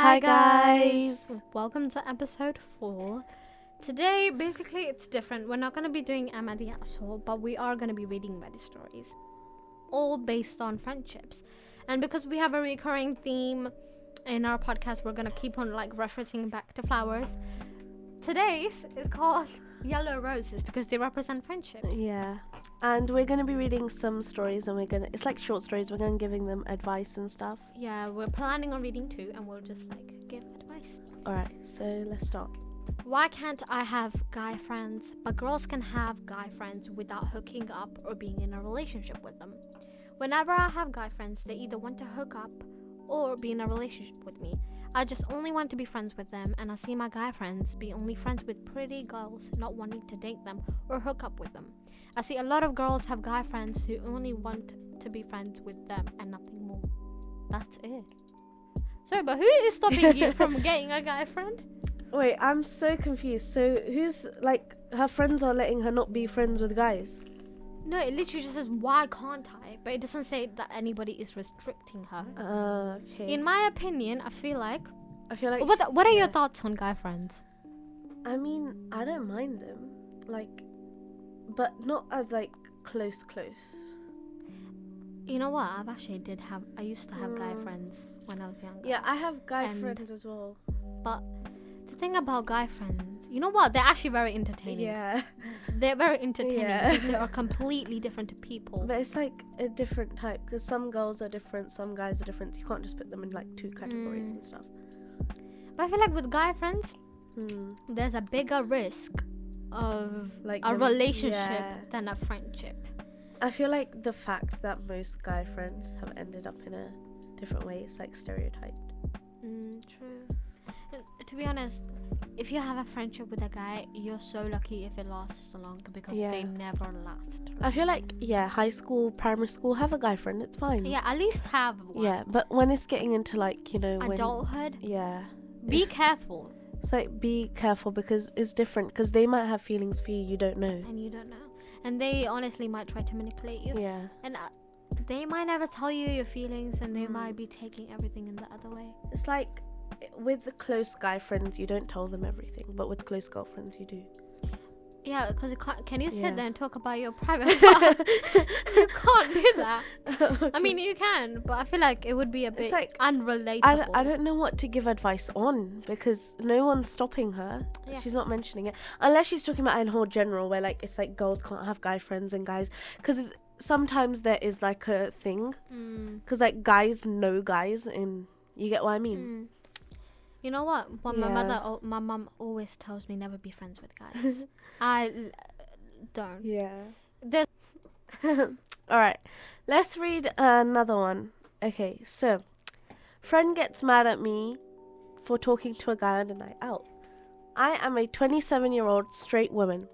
Hi guys! Welcome to episode 4. Today, basically, it's different. We're not going to be doing Am I the Asshole, but we are going to be reading Reddit stories. All based on friendships. And because we have a recurring theme in our podcast, we're going to keep on referencing back to flowers. Today's is called Yellow Roses because they represent friendships. Yeah. And we're going to be reading some stories and it's like short stories. We're going to be giving them advice and stuff. Yeah, we're planning on reading 2 and we'll just give advice. Alright, so let's start. Why can't I have guy friends, but girls can have guy friends without hooking up or being in a relationship with them? Whenever I have guy friends, they either want to hook up or be in a relationship with me. I just only want to be friends with them, and I see my guy friends be only friends with pretty girls, not wanting to date them or hook up with them. I see a lot of girls have guy friends who only want to be friends with them and nothing more. That's it. Sorry, but who is stopping you from getting a guy friend? Wait, I'm so confused. So who's her friends are letting her not be friends with guys? No, it literally just says, why can't I? But it doesn't say that anybody is restricting her. Okay. In my opinion, I feel like... What are your thoughts on guy friends? I mean, I don't mind them. But not as, close. You know what? I used to have guy friends when I was younger. Yeah, I have guy friends as well. But the thing about guy friends, you know what? They're actually very entertaining. Yeah. They're very entertaining because they are completely different to people. But it's a different type because some girls are different, some guys are different. You can't just put them in 2 categories and stuff. But I feel like with guy friends, there's a bigger risk of a relationship than a friendship. I feel like the fact that most guy friends have ended up in a different way is stereotyped. True. To be honest, if you have a friendship with a guy, you're so lucky if it lasts so long because they never last. Right? I feel like, high school, primary school, have a guy friend, it's fine. Yeah, at least have one. Yeah, but when it's getting into adulthood, be careful. It's be careful because it's different because they might have feelings for you, you don't know. And you don't know. And they honestly might try to manipulate you. Yeah. And they might never tell you your feelings and they might be taking everything in the other way. It's with the close guy friends, you don't tell them everything, but with close girlfriends, you do. Yeah, because can you sit there and talk about your private part? You can't do that. Okay. I mean, you can, but I feel like it would be a bit unrelatable. I don't know what to give advice on because no one's stopping her. Yeah. She's not mentioning it. Unless she's talking about in whole general where it's girls can't have guy friends and guys. Because sometimes there is a thing. Because guys know guys and you get what I mean? You know what? My mum always tells me never be friends with guys. I don't. Yeah. Alright, let's read another one. Okay, so friend gets mad at me for talking to a guy on a night out. I am a 27-year-old straight woman.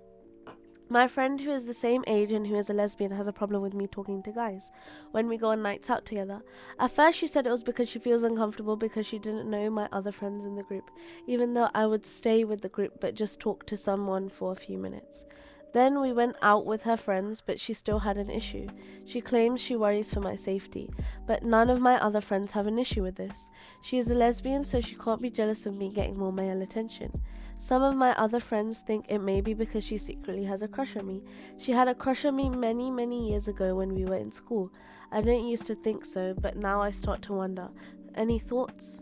My friend who is the same age and who is a lesbian has a problem with me talking to guys when we go on nights out together. At first she said it was because she feels uncomfortable because she didn't know my other friends in the group, even though I would stay with the group but just talk to someone for a few minutes. Then we went out with her friends, but she still had an issue. She claims she worries for my safety, but none of my other friends have an issue with this. She is a lesbian, so she can't be jealous of me getting more male attention. Some of my other friends think it may be because she secretly has a crush on me. She had a crush on me many, many years ago when we were in school. I didn't used to think so, but now I start to wonder. Any thoughts?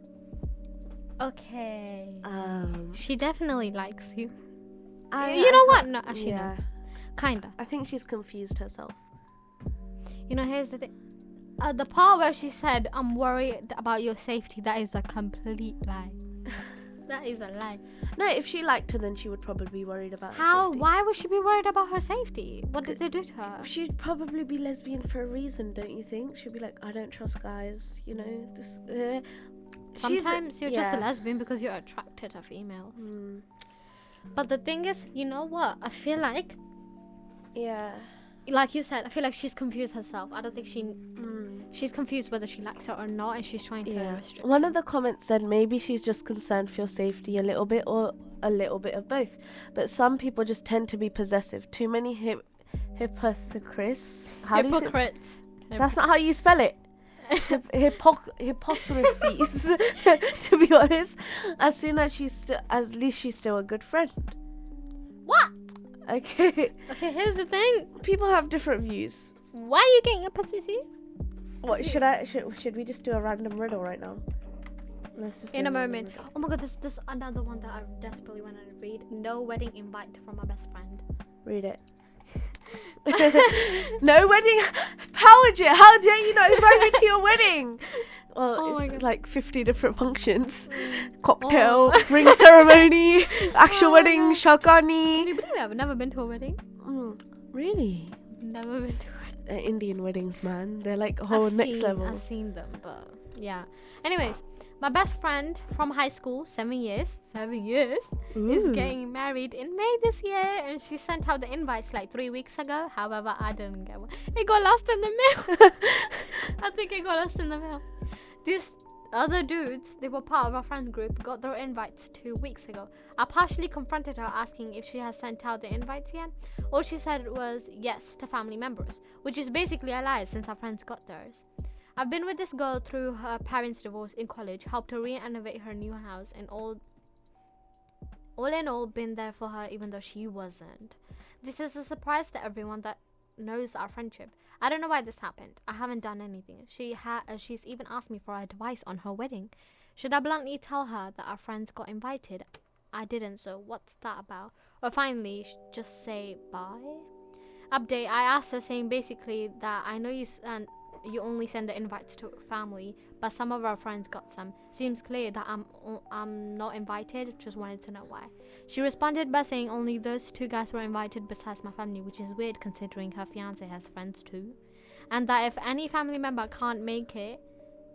Okay. She definitely likes you. You know what? No, actually no. Kinda. I think she's confused herself. You know, here's the thing. The part where she said, I'm worried about your safety, that is a complete lie. That is a lie. No, if she liked her, then she would probably be worried about her safety. Why would she be worried about her safety? What did they do to her? She'd probably be lesbian for a reason, don't you think? She'd be like, I don't trust guys, Sometimes you're just a lesbian because you're attracted to females. But the thing is, you know what? I feel like... Yeah. Like you said, I feel like she's confused herself. I don't think she's confused whether she likes her or not, and she's trying to restrict. One of the comments said maybe she's just concerned for your safety a little bit or a little bit of both. But some people just tend to be possessive. Too many hypocrites. Hypocrites. That's not how you spell it. hypocrisies. To be honest, as soon as at least she's still a good friend. What? Okay. Okay, here's the thing. People have different views. Why are you getting a pussy? What should we just do a random riddle right now? Let's just In a moment. Oh my god, this another one that I desperately want to read. No wedding invite from my best friend. Read it. No wedding. How dare you not invite me to your wedding? Well, it's like 50 different functions. Cocktail, ring ceremony, actual wedding, shakani. Can you believe it? I've never been to a wedding. Really? Never been to a Indian weddings, man. They're like a whole next level. I've seen them, but yeah. Anyways, my best friend from high school, 7 years, is getting married in May this year, and she sent out the invites like 3 weeks ago. However, I didn't get one. It got lost in the mail. I think it got lost in the mail. These other dudes, they were part of our friend group, got their invites 2 weeks ago. I partially confronted her asking if she has sent out the invites yet. All she said was yes to family members, which is basically a lie since our friends got theirs. I've been with this girl through her parents' divorce in college, helped her renovate her new house, and all in all, been there for her even though she wasn't. This is a surprise to everyone that knows our friendship. I don't know why this happened. I haven't done anything. She's even asked me for advice on her wedding. Should I bluntly tell her that our friends got invited? I didn't, so what's that about? Or finally, just say bye? Update, I asked her saying basically that I know you only send the invites to family, but some of our friends got some. Seems clear that I'm not invited, just wanted to know why. She responded by saying only those 2 guys were invited besides my family, which is weird considering her fiance has friends too. And that if any family member can't make it,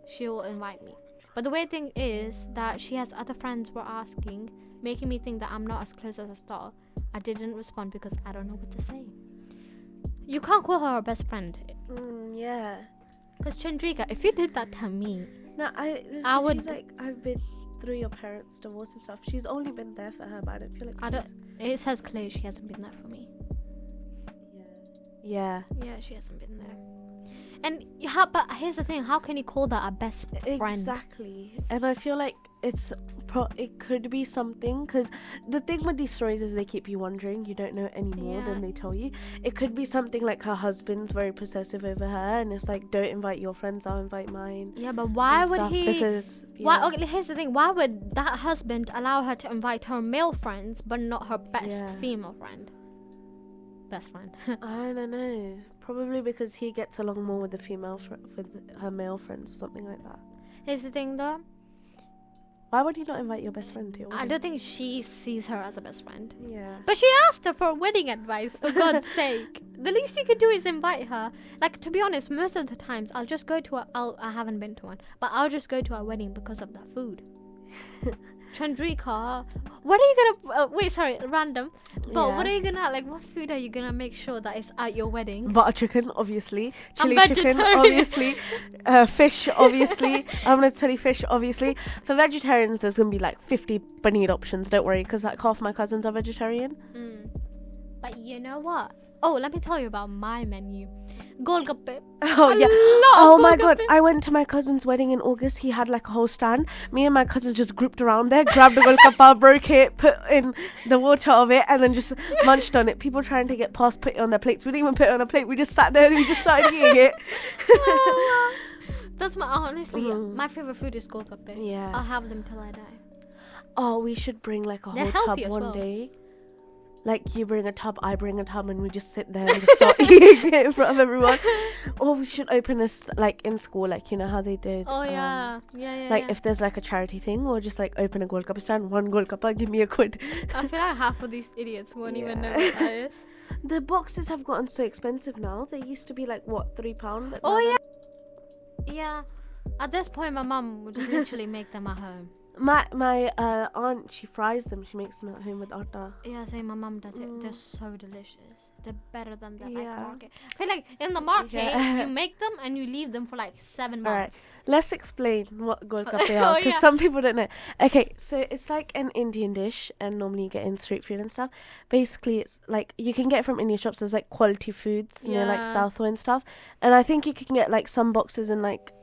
she'll invite me. But the weird thing is that she has other friends were asking, making me think that I'm not as close as I thought. I didn't respond because I don't know what to say. You can't call her best friend. Yeah. Because Chandrika, if you did that to me, no, I would. She's like, I've been through your parents' divorce and stuff. She's only been there for her, but I don't feel like. It says clear she hasn't been there for me. Yeah. Yeah, she hasn't been there. And but here's the thing: how can you call that a best friend? Exactly. And I feel like it could be something, because the thing with these stories is they keep you wondering. You don't know any more than they tell you. It could be something like her husband's very possessive over her, and it's like, don't invite your friends, I'll invite mine. Yeah, but why would he? Because why? Okay, here's the thing: why would that husband allow her to invite her male friends, but not her best female friend? Best friend. I don't know. Probably because he gets along more with with her male friends or something like that. Here's the thing, though. Why would you not invite your best friend to your wedding? I don't think she sees her as a best friend. Yeah. But she asked her for wedding advice, for God's sake. The least you could do is invite her. Like, to be honest, most of the times I'll just go to I haven't been to one, but I'll just go to a wedding because of the food. Chandrika, what are you gonna random, but what are you gonna, like, what food are you gonna make sure that is at your wedding? Butter chicken, obviously. Chili chicken, obviously. Fish, obviously. I'm gonna tell you fish, obviously. For vegetarians, there's gonna be like 50 paneer options, don't worry, because like half my cousins are vegetarian. But you know what? Oh, let me tell you about my menu. Golgappe. Oh, yeah. Oh, my God. I went to my cousin's wedding in August. He had like a whole stand. Me and my cousins just grouped around there, grabbed a golgappa, broke it, put in the water of it, and then just munched on it. People trying to get past, put it on their plates. We didn't even put it on a plate. We just sat there and we just started eating it. That's honestly, my favorite food is golgappe. Yeah. I'll have them till I die. Oh, we should bring like a whole tub one day. Like, you bring a tub, I bring a tub, and we just sit there and just start eating it in front of everyone. Or we should open this, like, in school, like, you know how they did. Oh, yeah. Like, if there's, like, a charity thing, we'll just, like, open a golgappa stand, 1 golgappa, give me a quid. I feel like half of these idiots won't even know what that is. The boxes have gotten so expensive now. They used to be, like, what, £3? Oh, yeah. Yeah. At this point, my mum would just literally make them at home. My aunt, she fries them. She makes them at home with atta. Yeah, same. My mum does it. They're so delicious. They're better than the like Yeah. market. I feel like in the market, Yeah. you make them and you leave them for like 7 Alright. months. Let's explain what golgappa Oh, are, because yeah. some people don't know. Okay, so it's like an Indian dish, and normally you get in street food and stuff. Basically, it's like you can get it from Indian shops. There's like quality foods near like Yeah. Southway and stuff, and I think you can get like some boxes in like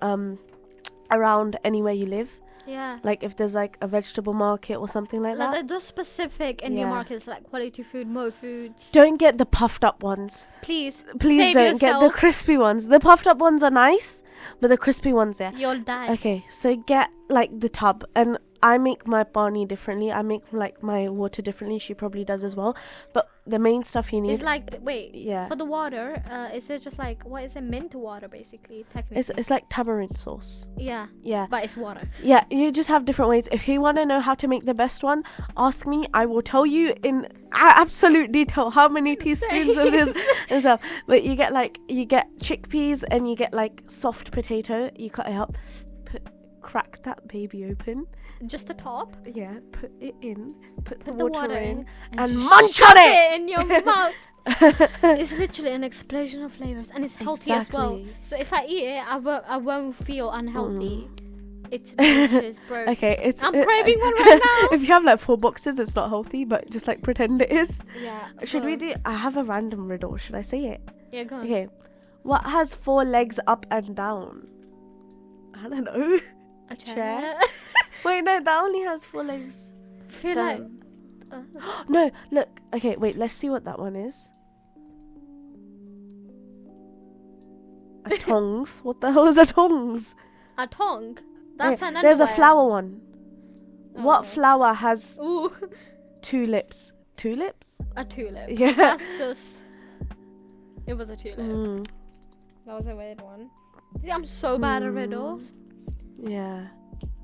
around anywhere you live. Yeah. Like if there's like a vegetable market or something like that. Like those specific Indian Yeah. markets, like quality food, Mo Foods. Don't get the puffed up ones. Please Please save don't get the yourself. crispy ones. The puffed up ones are nice, but the crispy ones, yeah. You'll die. Okay, so get like the tub, and I make my pani differently. I make like my water differently. She probably does as well. But the main stuff you need, It's like wait. yeah, For the water, is it just like what is it? Mint water, basically. Technically. it's like tamarind sauce. Yeah. Yeah, But it's water. yeah. You just have different ways. If you want to know how to make the best one, ask me. I will tell you in absolute detail how many teaspoons of this and stuff. But you get chickpeas, and you get like soft potato. You cut it up, crack that baby open. Just the top. Yeah, put it in, put the The water in, and and munch shove on it! in your mouth. It's literally an explosion of flavors, and it's healthy as well. Exactly. So if I eat it, I won't feel unhealthy. It's delicious, bro. Okay, I'm craving one right now. If you have like 4 boxes, it's not healthy, but just like pretend it is. Yeah. Should we do? I have a random riddle. Should I say it? Yeah, go on. Okay. What has 4 legs up and down? I don't know. A chair? Wait, no, that only has 4 legs. I feel like down. No, look. Okay, wait. Let's see what that one is. A tongs. What the hell is a tongs? a tongue. That's Okay, an there's a underwear. flower one. What Okay. flower has Ooh, 2 lips? 2 lips? a tulip. Yeah. That's just. It was a tulip. Mm, That was a weird one. See, I'm so bad at Hmm. riddles. yeah.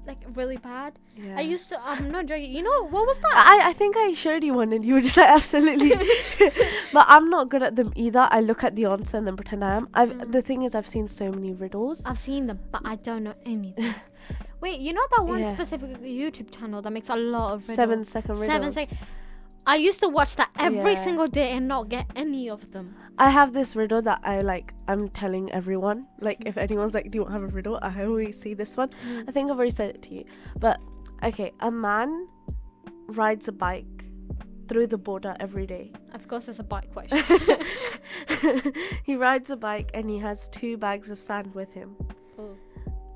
Like really bad. Yeah. I used to. I'm not joking. You know what was that? I think I showed you one and you were just like absolutely. But I'm not good at them either. I look at the answer and then pretend I am. The thing is, I've seen so many riddles. I've seen them, but I don't know anything. Wait, you know that one Yeah. specific YouTube channel that makes a lot of riddles? 7-second riddles. 7 seconds. I used to watch that every Yeah. single day and not get any of them. I have this riddle that I'm telling everyone. Like, if anyone's like, do you want to have a riddle? I always see this one. I think I've already said it to you. But, okay, a man rides a bike through the border every day. Of course, it's a bike question. He rides a bike and he has 2 bags of sand with him. Oh.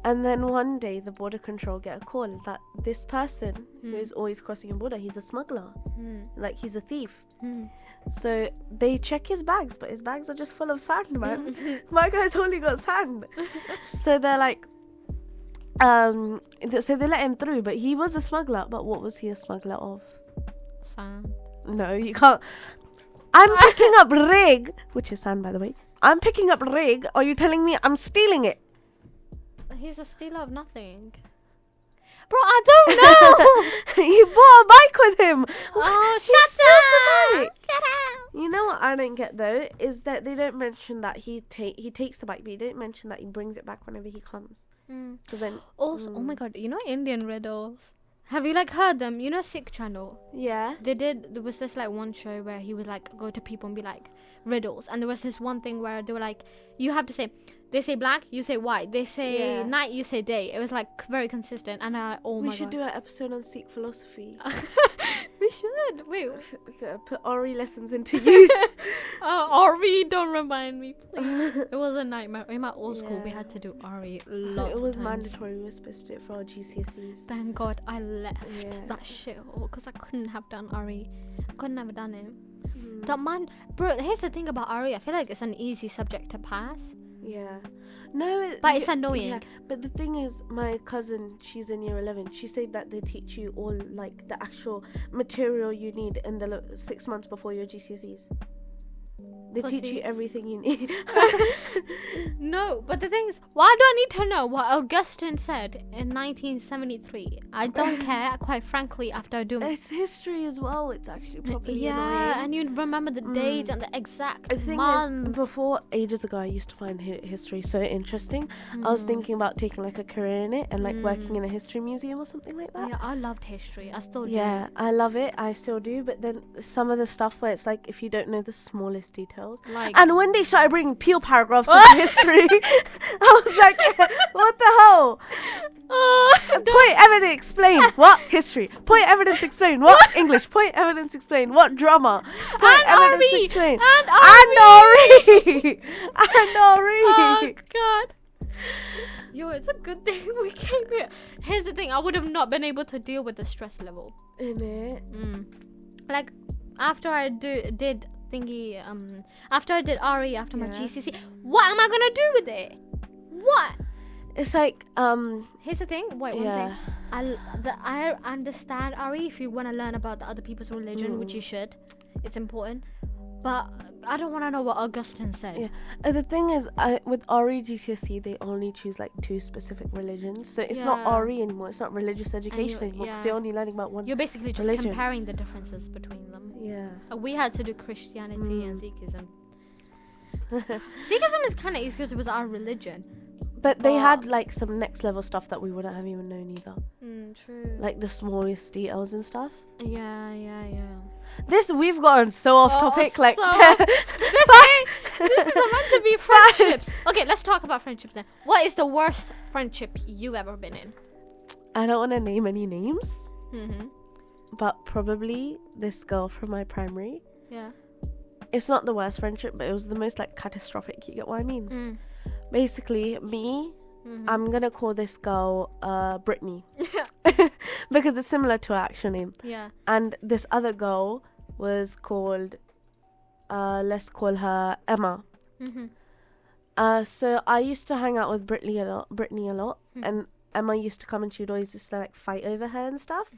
And then one day, the border control get a call that this person Hmm. who's always crossing a border, he's a smuggler. Like, he's a thief. Hmm. So they check his bags, but his bags are just full of sand, man. My guy's only got sand. So they're like, so they let him through, but he was a smuggler. But what was he a smuggler of? Sand. No, you can't. I'm picking up rig, which is sand, by the way. I'm picking up rig. Are you telling me I'm stealing it? He's a stealer of nothing. Bro, I don't know. You bought a bike with him. Oh, He shut steals the up. bike. Shut up. You know what I don't get though is that they don't mention that he takes the bike, but he didn't mention that he brings it back whenever he comes. Because then, Also, oh my god, you know Indian riddles? Have you like heard them? You know Sikh channel? yeah, There was this like one show where he would like go to people and be like riddles, and there was this one thing where they were like, you have to say, they say black, you say white, they say Yeah. night, you say day. It was like very consistent, and oh we my should god, do an episode on Sikh philosophy. we should. Wait, Put Ori lessons into use. Ari, don't remind me, please. It was a nightmare. In my old school, we Yeah. had to do Ari a lot. It was of times. mandatory. We were supposed to do it for our GCSEs. Thank God I left Yeah. that shit because I couldn't have done Ari. I couldn't have done it. Mm. That man, bro. Here's the thing about Ari. I feel like it's an easy subject to pass. Yeah. No, But it's annoying. Yeah. But the thing is, my cousin, she's in year 11. She said that they teach you all like the actual material you need in the 6 months before your GCSEs. They teach you Pussies. everything you need. No, but the thing is, why do I need to know what Augustine said in 1973? I don't care, quite frankly, after I do. It's history as well. It's actually properly Yeah, annoying. and you remember the dates and the exact The thing month. is, before ages ago, I used to find history so interesting. I was thinking about taking like a career in it and like working in a history museum or something like that. Yeah, I loved history. I still do. Yeah, I love it. I still do. But then some of the stuff where it's like if you don't know the smallest details. Like, And when they started bringing peel paragraphs into history, I was like, what the hell? Point, evidence, explain. What? History. Point, evidence, explain. What? English. Point, evidence, explain. What? Drama. Point, And evidence, RE. explain. And RE. And RE. oh god. Yo, it's a good thing we came here. Here's the thing, I would have not been able to deal with the stress level. Innit? Like after I did thingy, after I did RE, after my Yeah. GCC, what am I gonna do with it? What? It's like, Here's the thing. Wait, one yeah. thing. I understand RE if you want to learn about the other people's religion, which you should. It's important. But I don't want to know what Augustine said. Yeah. The thing is, with RE GCSE, they only choose like 2 specific religions. So it's not Yeah. RE anymore. It's not religious education anymore because you're only learning about one. You're basically just religion. comparing the differences between them. Yeah. We had to do Christianity and Sikhism. Sikhism is kind of easy because it was our religion. But they had like some next level stuff that we wouldn't have even known either. True. Like the smallest details and stuff. Yeah. We've gotten so off topic. Like, This is meant to be friendships. Okay, let's talk about friendships then. What is the worst friendship you ever been in? I don't want to name any names, Mm-hmm. but probably this girl from my primary. Yeah. It's not the worst friendship, but it was the most like catastrophic. You get what I mean? Basically, I'm gonna call this girl Brittany because it's similar to her actual name. Yeah. And this other girl was called, let's call her Emma. So I used to hang out with Brittany a lot, and Emma used to come and she would always just like fight over her and stuff.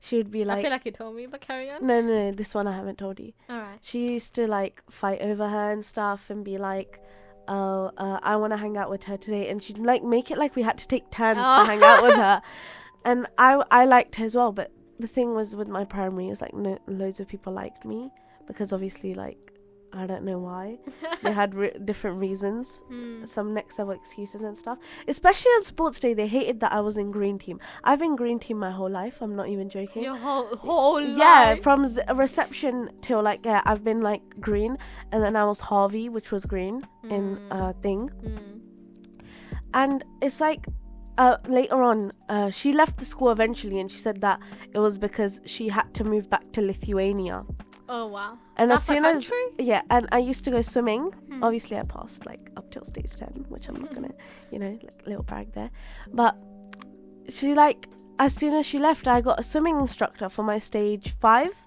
She would be like, I feel like you told me, but carry on. no, this one I haven't told you. Alright. She used to like fight over her and stuff and be like, I want to hang out with her today, and she'd like make it like we had to take turns to hang out with her. And I liked her as well, but the thing was with my primary is like loads of people liked me because obviously like I don't know why. They had different reasons, some next level excuses and stuff. Especially on sports day, they hated that I was in green team. I've been green team my whole life. I'm not even joking. Your whole life? Yeah, from reception till like, yeah, I've been like green. And then I was Harvey, which was green in thing. And it's like, later on, she left the school eventually and she said that it was because she had to move back to Lithuania. Oh wow. And That's as soon a as country? and I used to go swimming. Obviously I passed like up till stage 10, which I'm not gonna, like little brag there. But she like, as soon as she left, I got a swimming instructor for my stage 5.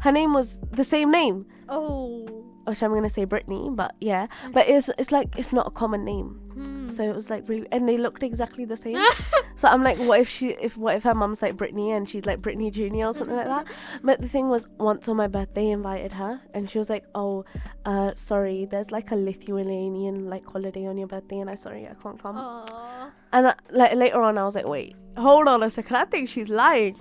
Her name was the same name. Oh. Which I'm gonna say Brittany, but yeah. But it's like it's not a common name. So it was like really, and they looked exactly the same. So I'm like, what if her mum's like Brittany and she's like Brittany Junior or something like that? But the thing was, once on my birthday, I invited her, and she was like, oh, sorry, there's like a Lithuanian like holiday on your birthday, and I can't come. Aww. And like later on, I was like, wait, hold on a second, I think she's lying.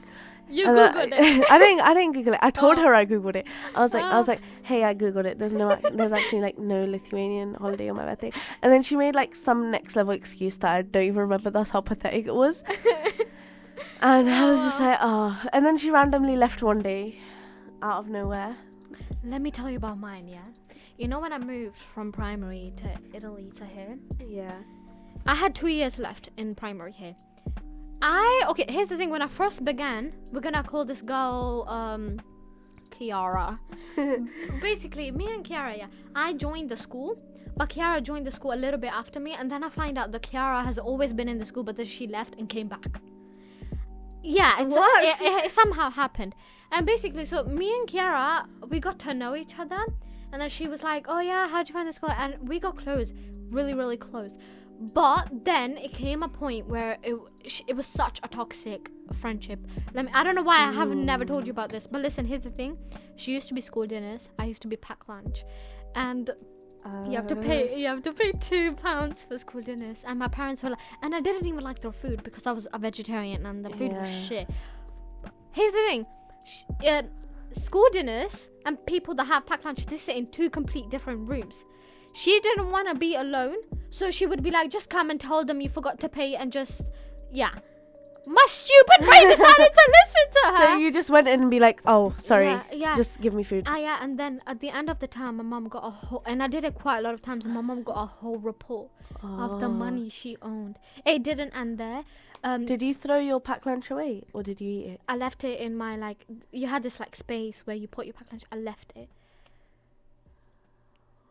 You And googled it. I didn't Google it. I told her I googled it. I was like, hey, I googled it. There's actually like no Lithuanian holiday on my birthday. And then she made like some next level excuse that I don't even remember. That's how pathetic it was. And I was just like, oh. And then she randomly left one day, out of nowhere. Let me tell you about mine, yeah? You know when I moved from primary to Italy to here? Yeah. I had 2 years left in primary here. Okay, here's the thing. When I first began, we're gonna call this girl Kiara. Basically, me and Kiara, yeah, I joined the school, but Kiara joined the school a little bit after me, and then I find out that Kiara has always been in the school, but then she left and came back. Yeah, it somehow happened. And basically, so me and Kiara, we got to know each other, and then she was like, oh yeah, how'd you find the school? And we got close, really, really close. But then it came a point where it was such a toxic friendship. I don't know why I haven't never told you about this, but listen, here's the thing. She used to be school dinners. I used to be packed lunch. and you have to pay £2 for school dinners. And my parents were like, and I didn't even like their food because I was a vegetarian and the food was shit. Here's the thing, school dinners and people that have packed lunch, they sit in 2 complete different rooms. She didn't want to be alone, so she would be like, just come and tell them you forgot to pay, and just my stupid brain decided to listen to her. So you just went in and be like, oh, sorry, just give me food. And then at the end of the time, my mum got and I did it quite a lot of times, and my mum got a whole report of the money she owned. It didn't end there. Did you throw your packed lunch away, or did you eat it? I left it in my, you had this space where you put your packed lunch. I left it.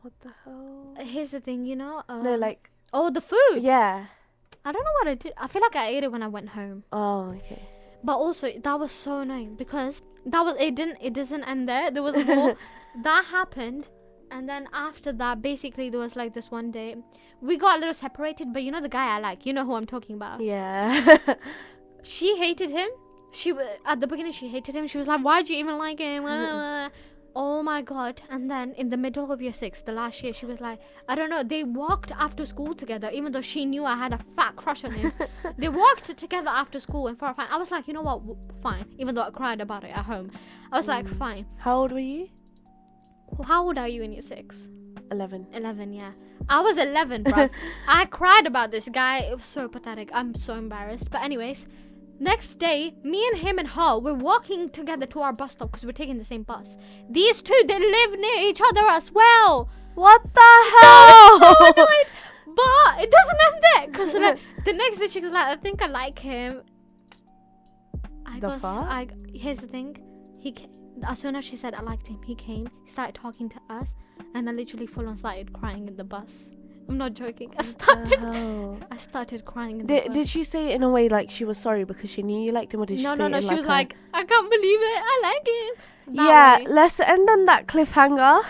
What the hell? Here's the thing, No, the food. Yeah. I don't know what I did. I feel like I ate it when I went home. Oh, okay. But also, that was so annoying because it doesn't end there. There was more. That happened. And then after that, basically, there was this one day. We got a little separated, but the guy I like. You know who I'm talking about. Yeah. She hated him. At the beginning, she hated him. She was like, why'd you even like him? Oh my god. And then in the middle of year 6, the last year, she was like, I don't know, they walked after school together, even though she knew I had a fat crush on him. They walked together after school, and for a fine, I was like, you know what, fine, even though I cried about it at home. I was like, fine. How old were you? How old are you in year 6? 11. 11, yeah. I was 11, bro. I cried about this guy. It was so pathetic. I'm so embarrassed. But anyways, next day, me and him and her were walking together to our bus stop because we're taking the same bus. These two, they live near each other as well. What the hell? So annoyed. But it doesn't end there because the next day she was like, I think I like him. Here's the thing. As soon as she said I liked him, he came, he started talking to us, and I literally full on started crying in the bus. I'm not joking. I started crying in the bus. Did she say it in a way like she was sorry because she knew you liked him, or did she say it in she was like, I can't believe it, I like him. That way. Let's end on that cliffhanger.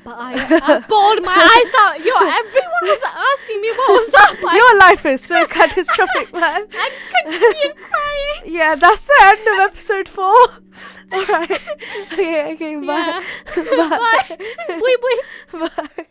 But I bawled my eyes out. Everyone was asking me what was up. Your life is so catastrophic, man. I continued crying. Yeah, that's the end of episode 4. Alright. Okay, bye. Yeah. Bye. Bye. Bye.